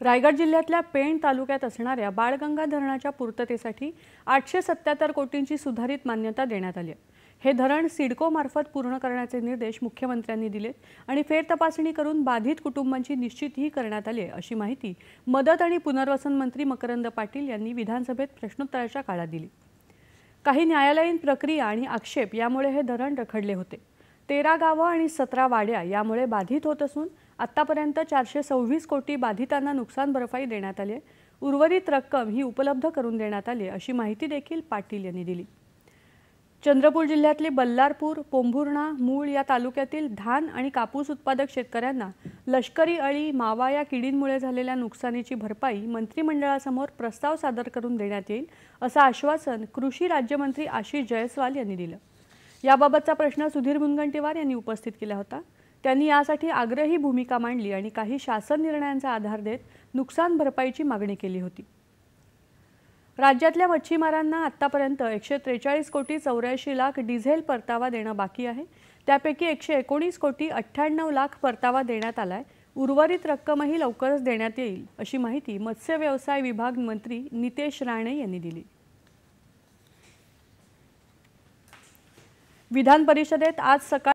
रायगड जिल्ह्यातल्या पेण तालुक्यात असणाऱ्या बाळगंगा धरणाच्या पूर्ततेसाठी 877 कोटींची सुधारित मान्यता देण्यात आली आहे। हे धरण सिडको मार्फत पूर्ण करण्याचे निर्देश मुख्यमंत्र्यांनी दिलेत आणि फेर तपासणी करून बाधित कुटुंबांची निश्चितीही करण्यात आली आहे, अशी माहिती मदत आणि पुनर्वसन मंत्री मकरंद पाटील यांनी विधानसभेत प्रश्नोत्तराच्या काळात दिली। काही न्यायालयीन प्रक्रिया आणि आक्षेप यामुळे हे धरण रखडले होते। 13 गावं आणि 17 वाड्या यामुळे बाधित होत असून आतापर्यंत 426 कोटी बाधितांना नुकसान भरपाई देण्यात आली आहे। उर्वरित रक्कम ही उपलब्ध करून देण्यात आली अशी माहिती देखील पाटील यांनी दिली। चंद्रपूर जिल्ह्यातले बल्लारपूर, पोंभुर्णा, मूळ या तालुक्यातील धान आणि कापूस उत्पादक शेतकऱ्यांना लष्करी अळी, मावा या किडींमुळे झालेल्या नुकसानीची भरपाई मंत्रिमंडळासमोर प्रस्ताव सादर करून देण्यात येईल, असं आश्वासन कृषी राज्यमंत्री आशिष जयस्वाल यांनी दिलं। याबाबतचा प्रश्न सुधीर मुनगंटीवार यांनी उपस्थित केला होता। त्यांनी यासाठी आग्रही भूमिका मांडली आणि काही शासन निर्णयांचा आधार देत नुकसान भरपाईची मागणी केली होती। राज्यातल्या मच्छीमारांना आतापर्यंत 143 कोटी 84 लाख डिझेल परतावा देणं बाकी आहे। त्यापैकी 119 कोटी 98 लाख परतावा देण्यात आलाय। उर्वरित रक्कमही लवकरच देण्यात येईल, अशी माहिती मत्स्य व्यवसाय विभाग मंत्री नितेश राणे यांनी दिली। विधान परिषदेत आज सकाळी